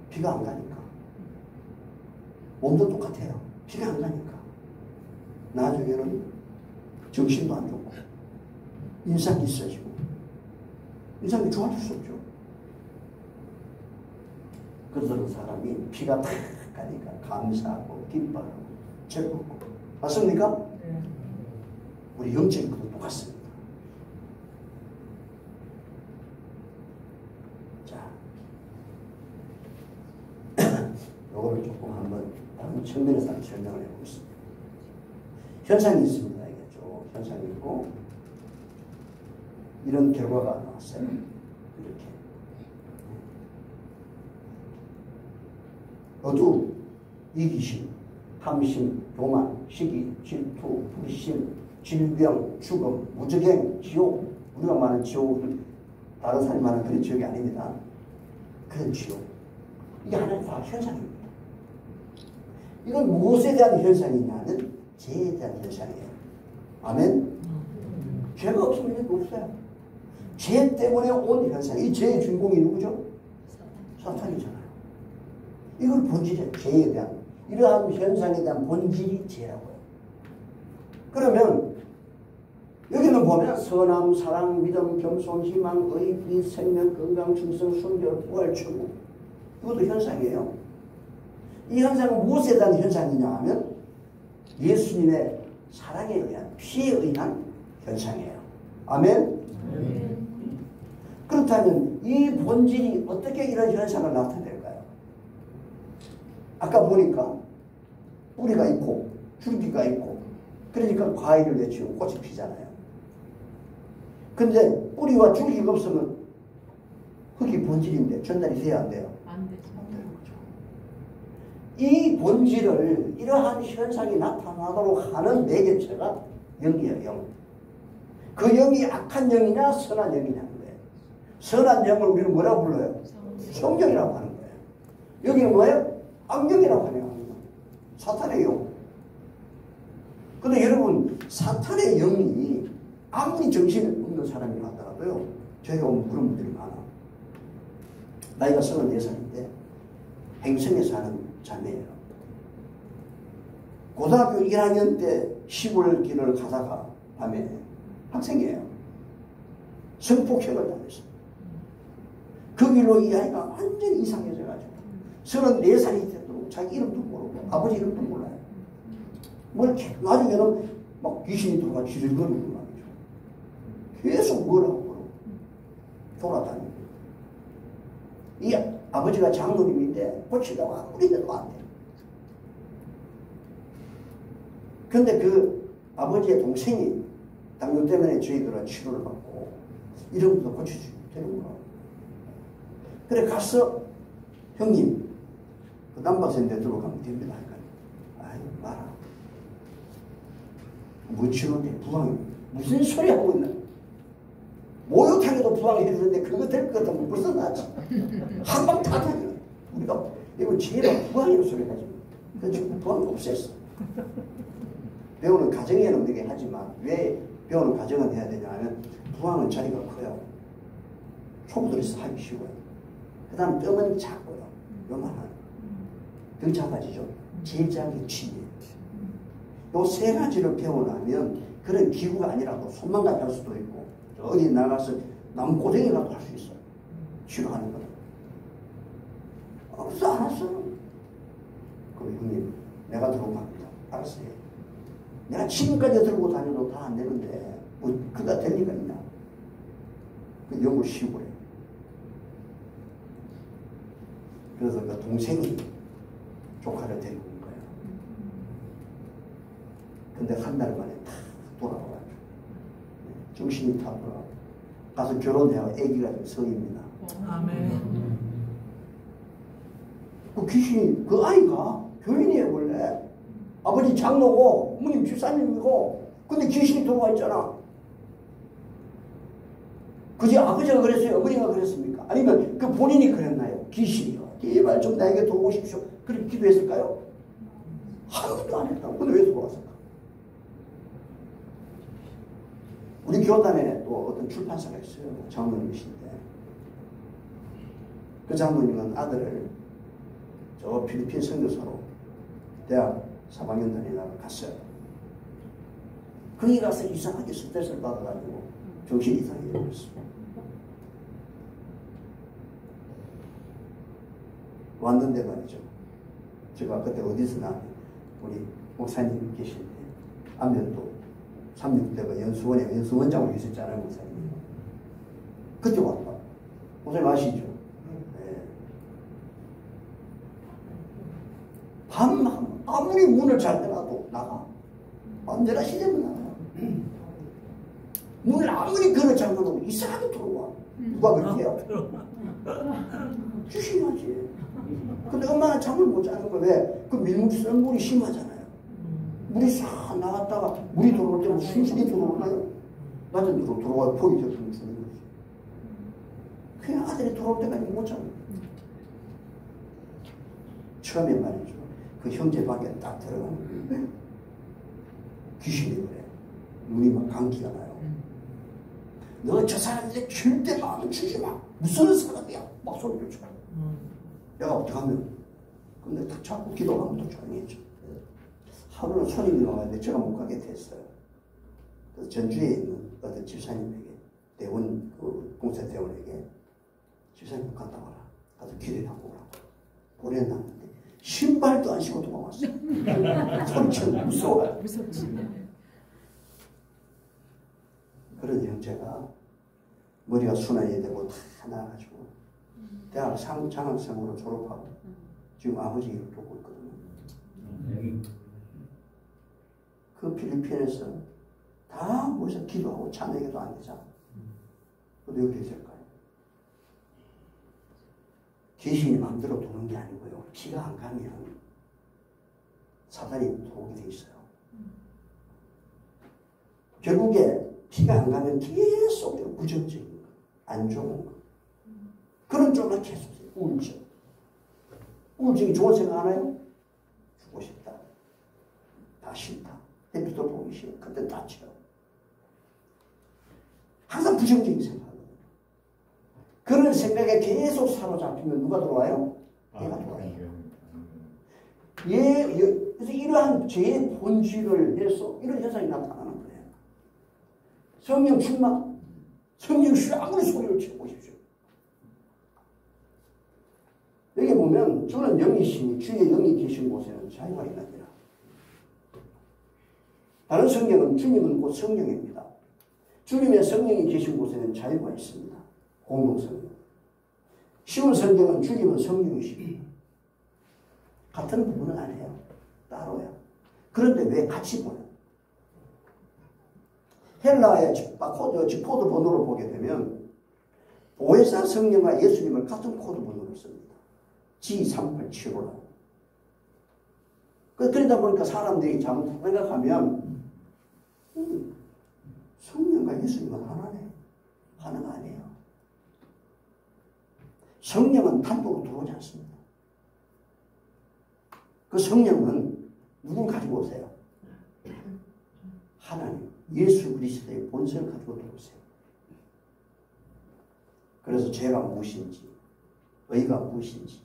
비가 안 가니까. 몸도 똑같아요. 비가 안 가니까. 나중에는 정신도 안 좋고, 인상이 있어지고, 인상이 좋아질 수 없죠. 그런 사람이 비가 탁 가니까 감사하고, 기뻐하고, 즐겁고. 맞습니까? 네. 우리 영적인 것도 똑같습니다. 자, 요거를 조금 한번 다른 측면에서 한번 설명을 해보겠습니다. 현상이 있습니다. 알겠죠? 현상이 있고, 이런 결과가 나왔어요. 이렇게. 어두, 이기심, 탐심, 교만, 시기, 질투, 불신, 질병, 죽음, 무적행, 지옥. 우리가 말하는 지옥은 다른 사람이 말하는 그런 지옥이 아닙니다. 그런 지옥. 이게 하나의 다 현상입니다. 이건 무엇에 대한 현상이냐는 죄에 대한 현상이에요. 아멘? 죄가 없으면 이게 없어요. 죄 때문에 온 현상. 이 죄의 주인공이 누구죠? 사탄이잖아요. 이걸 본질이에요. 죄에 대한. 이러한 현상에 대한 본질이 죄라고요. 그러면 여기는 보면 선함, 사랑, 믿음, 겸손, 희망, 의, 비, 생명, 건강, 충성, 순결, 부활, 천국. 이것도 현상이에요. 이 현상은 무엇에 대한 현상이냐 하면 예수님의 사랑에 의한, 피에 의한 현상이에요. 아멘? 그렇다면 이 본질이 어떻게 이런 현상을 나타낼까요? 아까 보니까 뿌리가 있고 줄기가 있고 그러니까 과일을 맺히고 꽃이 피잖아요. 근데 뿌리와 줄기가 없으면 흙이 본질인데 전달이 돼야 안 돼요? 안 되죠. 안 되는 거죠. 이 본질을 이러한 현상이 나타나도록 하는 매개체가 영이에요. 영. 그 영이 악한 영이냐 선한 영이냐는 거예요. 선한 영을 우리는 뭐라고 불러요? 성령이라고 하는 거예요. 여기는 뭐예요? 악령이라고 하네요. 악령. 사탄의 영. 근데 여러분 사탄의 영이 아무리 정신이 없는 사람이 하더라도요. 저희가 오면 그런 분들이 많아. 나이가 34살인데 행성에 사는 자매예요. 고등학교 1학년 때 시골 길을 가다가 밤에 학생이에요. 성폭행을 당했어요. 그 길로 이 아이가 완전히 이상해져가지고 34살이 되도록 자기 이름도 모르고 아버지 이름도 몰라요. 뭘 나중에는 막 귀신이 들어가 지르거리고 말이죠. 계속 뭐라고 그러고 돌아다니고. 이 아버지가 장로님인데 고치다고 아무리 해도 안 돼요. 근데 그 아버지의 동생이 당뇨 때문에 저희들은 치료를 받고 이런 것도 고쳐주면 되는구나. 그래 가서 형님 그 남바센데 들어가면 됩니다. 아이 마라. 뭐 치료인데 부항이 무슨 소리 하고 있나. 목욕탕에도 부항이 해주는데 그거 될 것 같으면 벌써 나지. 한방 다 다녀. 우리가 이거 제발 부항이라고 소리 하지. 그래서 부항이 없앴어. 배우는 가정에는 되게 하지만 왜 배우는 가정은 해야 되냐 하면 부항은 자리가 커요. 초보들이 하기 쉬워요. 그 다음 뼈는 작고요. 요만한. 더 작아지죠. 제일 작은 침이에요. 요 세 가지를 배워나면 그런 기구가 아니라도 손만 가게 할 수도 있고 어디 나가서 남고생이라도 할 수 있어요. 치료하는 거는. 없어 안 왔어. 그럼 형님 내가 들고 갑니다. 알았어요. 내가 지금까지 들고 다녀도 다 안 되는데 뭐 그가 될 리가 있나. 그 연구 시골에. 그래서 그 동생이 조카를 데리고 온 거예요. 근데 한 달 만에 다 돌아와가지고 정신이 다 돌아와. 가서 결혼해요. 아기가 지금 성입니다. 아멘. 그 귀신이 그 아이가 교인이에요 원래. 아버지 장로고 어머님 집사님이고 근데 귀신이 들어와 있잖아. 그지 아버지가 그랬어요? 어머니가 그랬습니까? 아니면 그 본인이 그랬나요? 귀신이요. 제발 좀 나에게 도우십시오. 그렇게 기도했을까요? 한 번도 안 했다고. 근데 왜 들어왔을까? 우리 교단에 또 어떤 출판사가 있어요. 장로님이신데 그 장로님은 아들을 저 필리핀 선교사로 대학 3학년 다니다가 갔어요. 거기 가서 이상하게 스트레스를 받아가지고 정신 이상이 되었어요. 왔는데 말이죠. 제가 그때 어디서나 우리 목사님 계신데 안면도 36대가 연수원장으로 계셨잖아요. 목사님. 그때 왔다. 목사님 아시죠? 네. 밤 아무리 문을 잘 열어도 나가. 언제나 시대면 나가요. 문을 아무리 걸어 잠궈도 이상하게 들어와. 누가 그렇게 해요? 주심하지. 근데 엄마는 잠을 못 자는 거 왜? 그 밀물 쓰는 물이 심하잖아요. 물이 싹 나갔다가 물이 들어올 때는 순순히 들어오나요? 낮은 들어와요. 폭이 들어오면 주는 거지. 그냥 아들이 들어올 때까지 못 자는 거예요. 처음에 말이죠. 그 형제 방에 딱 들어가면 귀신이 그래. 눈이 막 감기가 나요. 너 저 사람한테 절대 마음을 주지 마. 무슨 사람이야? 막 소리를 쳐. 내가 어떻게 하면? 근데 딱 자꾸 기도하면 또 조용해져. 하루는 손님이 나왔는데 제가 못 가게 됐어요. 그래서 전주에 있는 어떤 집사님에게, 대원, 그 공사대원에게 집사님 갔다 와라. 가서 기도하고 오라고. 보내놨는데 신발도 안 신고 도망왔어. 소리치면 무서워요. 무섭지. 그런 형제가 머리가 순환이 되고 다 나가지고 대학 장학생으로 졸업하고 지금 아버지 일을 돕고 있거든요. 그 필리핀에서 다 모여서 기도하고 찬양해도 안 되잖아. 근데 어떻게 될까요? 귀신이 마음대로 도는 게 아니고요. 피가 안 가면 사단이 도게 돼 있어요. 결국에 피가 안 가면 계속 부정적인 거, 안 좋은 거. 그런 쪽으로 계속 우울증. 우울증이 좋은 생각 하나요? 죽고 싶다. 다 싫다. 햇빛도 보기 싫어. 그때 다쳐요. 항상 부정적인 생각하거든요. 그런 생각에 계속 사로잡히면 누가 들어와요? 얘가 들어와요. 그래서 이러한 죄의 본질을 내서 이런 현상이 나타나는 거예요. 성령 충만, 성령 쉬 아무리 소리를 쳐보십시오. 여기 보면 주는 영이시니 주의 영이 계신 곳에는 자유가 있느니라. 다른 성경은 주님은 곧 성령입니다. 주님의 성령이 계신 곳에는 자유가 있습니다. 공동성령. 쉬운 성경은 주님은 성령이십니다. 같은 부분은 아니에요. 따로요. 그런데 왜 같이 보여요? 헬라의 코드 번호를 보게 되면 보혜사 성령과 예수님을 같은 코드 번호를 씁니다. G3875라고. 그러다 보니까 사람들이 잘못 생각하면 성령과 예수님은 하나네. 하나가 아니에요. 성령은 단독으로 들어오지 않습니다. 그 성령은 누굴 가지고 오세요? 하나님, 예수 그리스도의 본성을 가지고 들어오세요. 그래서 죄가 무엇인지, 의가 무엇인지.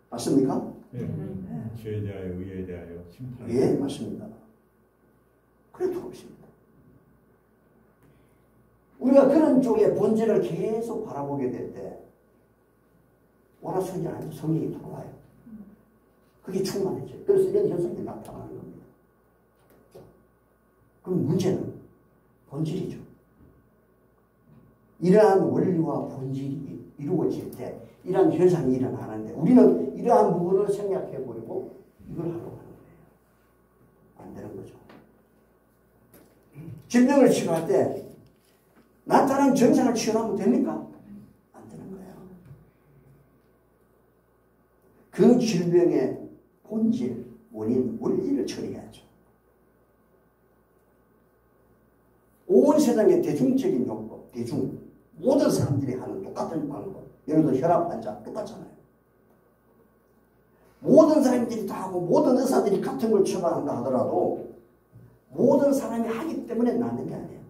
맞습니까? 네. 죄에 대하여, 의에 대하여, 심판. 예, 맞습니다. 그래 들어오십니다. 우리가 그런 쪽의 본질을 계속 바라보게 될 때, 오라선이 아니고 성령이 들어와요. 그게 충만해져요. 그래서 이런 현상이 나타나는 겁니다. 그럼 문제는 본질이죠. 이러한 원리와 본질이 이루어질 때 이러한 현상이 일어나는데 우리는 이러한 부분을 생략해 버리고 이걸 하려고 하는 거예요. 안 되는 거죠. 질병을 치료할 때 나타난 증상을 치료하면 됩니까? 안 되는 거예요. 그 질병의 본질, 원인, 원리를 처리해야죠. 온 세상의 대중적인 요법, 모든 사람들이 하는 똑같은 방법. 예를 들어 혈압 환자 똑같잖아요. 모든 사람들이 다 하고 모든 의사들이 같은 걸 처방한다 하더라도 모든 사람이 하기 때문에 낫는 게 아니에요.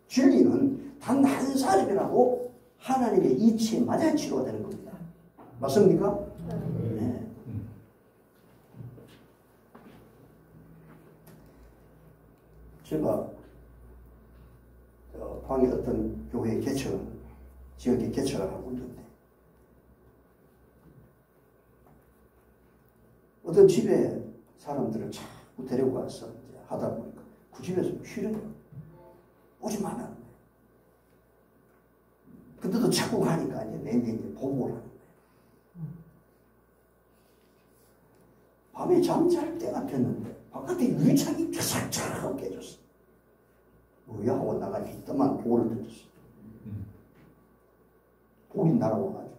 진리는 단 한 사람이라도 하나님의 이치에 맞아야 치료가 되는 겁니다. 맞습니까? 네. 제가 포항의 어떤 교회 지역에 개척을 하고 있는데 어떤 집에 사람들을 자꾸 데리고 가서 이제 하다 보니까 그 집에서 쉬려요. 오지 마라. 근데도 자꾸 가니까 이제 내게 이제 보복을 하는 거예요. 밤에 잠잘 때가 됐는데 바깥에 유리창이 쫙쫙 깨졌어. 뭐야 하고 나가니 있더만 돌을 던졌어. 돌이 날아와가지고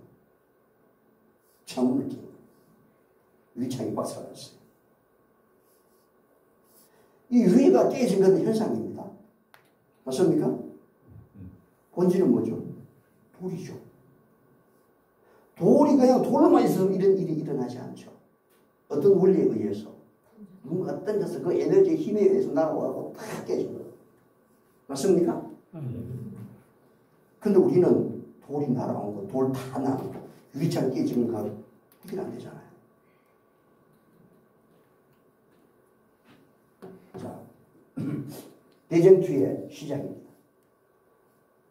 창문을 끼고 유리창이 박살났어요. 이 유리가 깨진 건 현상입니다. 맞습니까? 본질은 뭐죠? 돌이죠. 돌이 그냥 돌로만 있어서 이런 일이 일어나지 않죠. 어떤 원리에 의해서 누군가 던져서 그 에너지의 힘에 의해서 날아와서 다 깨진 거예요. 맞습니까? 근데 우리는 돌이 날아온 거, 돌 다 나오고 유리창 깨지는 거 그게 안 되잖아요. 자, 대쟁투의 시작입니다.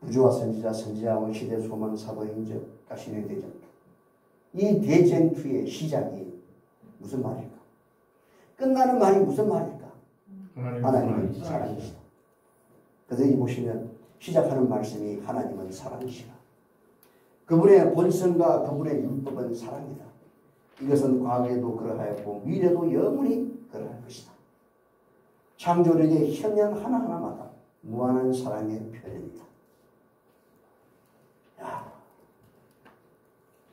부조와 선지자, 선지자와 시대 소망 사도 행적 가신의 대쟁투. 이 대쟁투의 시작이 무슨 말일까? 끝나는 말이 무슨 말일까? 하나님은 사랑이시다. 그래서 여기 보시면 시작하는 말씀이 하나님은 사랑이시다. 그분의 본성과 그분의 율법은 사랑이다. 이것은 과거에도 그러하였고 미래도 영원히 그러할 것이다. 창조력의 현현 하나하나마다 무한한 사랑의 표현입니다. 야,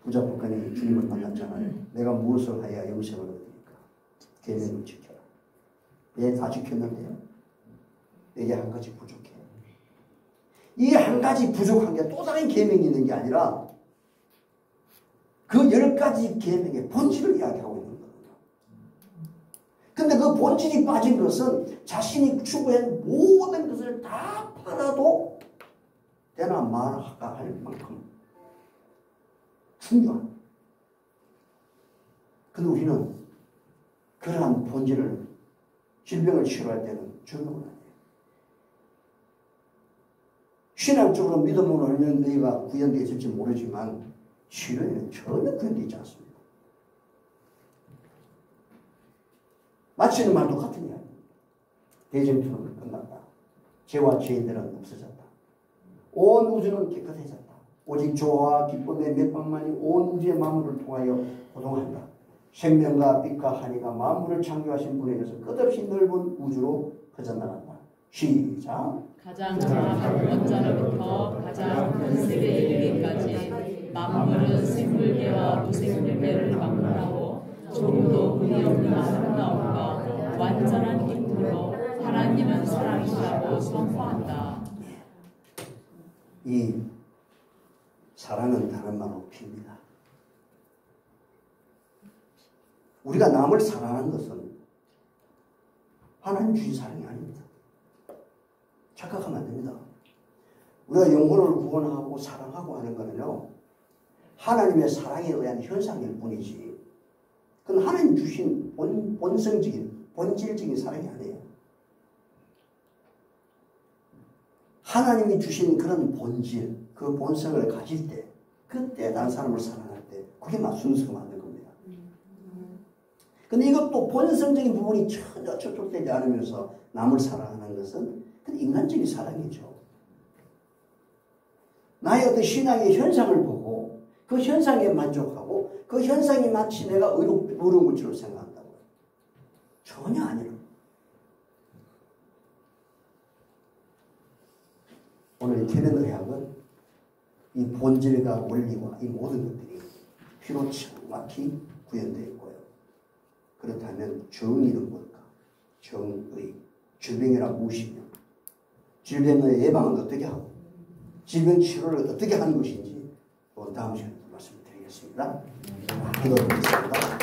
부자복간이 주님을 만났잖아요. 내가 무엇을 하여야 영생을 얻으니까 계명을 지켜라. 얘 다 지켰는데요. 내게 한 가지 부족해. 이 한 가지 부족한 게 또 다른 계명이 있는 게 아니라 그 10가지 계명의 본질을 이야기하고 있는 거거든요. 근데 그 본질이 빠진 것은 자신이 추구한 모든 것을 다 팔아도 되나 말까 할 만큼 중요한. 근데 우리는 그러한 본질을 질병을 치료할 때는 적용을 안 해요. 신학적으로 믿음으로 하면 너희가 구현되어 있을지 모르지만 치료에는 전혀 구현되어 있지 않습니다. 마치는 말 똑같은 이야기입니다. 대쟁투는 끝났다. 죄와 죄인들은 없어졌다. 온 우주는 깨끗해졌다. 오직 조화와 기쁨의 몇 방만이 온 우주의 만물을 통하여 호동한다. 생명과 빛과 한이가 만물을 창조하신 분에게서 끝없이 넓은 우주로 퍼져나간다. 시작. 가장 작은 원자로부터 가장 큰 세계에 이르기까지 만물은 생물계와 무생물계를 막론하고 조금도 의미 없는 아름다움과 완전한 기쁨으로 하나님은 사랑이시라고 선포한다. 이 사랑은 다른 말로 피입니다. 우리가 남을 사랑하는 것은 하나님 주신 사랑이 아닙니다. 착각하면 안 됩니다. 우리가 영혼을 구원하고 사랑하고 하는 것은요, 하나님의 사랑에 의한 현상일 뿐이지, 그건 하나님 주신 본성적인, 본질적인 사랑이 아니에요. 하나님이 주신 그런 본질, 그 본성을 가질 때, 그때 다른 사람을 사랑할 때, 그게 순서가 맞는 겁니다. 근데 이것도 본성적인 부분이 전혀 접촉되지 않으면서 남을 사랑하는 것은 그건 인간적인 사랑이죠. 나의 어떤 신앙의 현상을 보고 그 현상에 만족하고 그 현상이 마치 내가 어려운 것처럼 생각한다고요. 전혀 아니에요. 오늘 캐는 의학은 이 본질과 원리와 이 모든 것들이 피로 정확히 구현되어 있고요. 그렇다면 정의는 뭘까? 정의. 질병이란 무엇이며, 질병의 예방은 어떻게 하고, 질병 치료를 어떻게 하는 것인지 다음 시간에 말씀드리겠습니다. 기도드리겠습니다.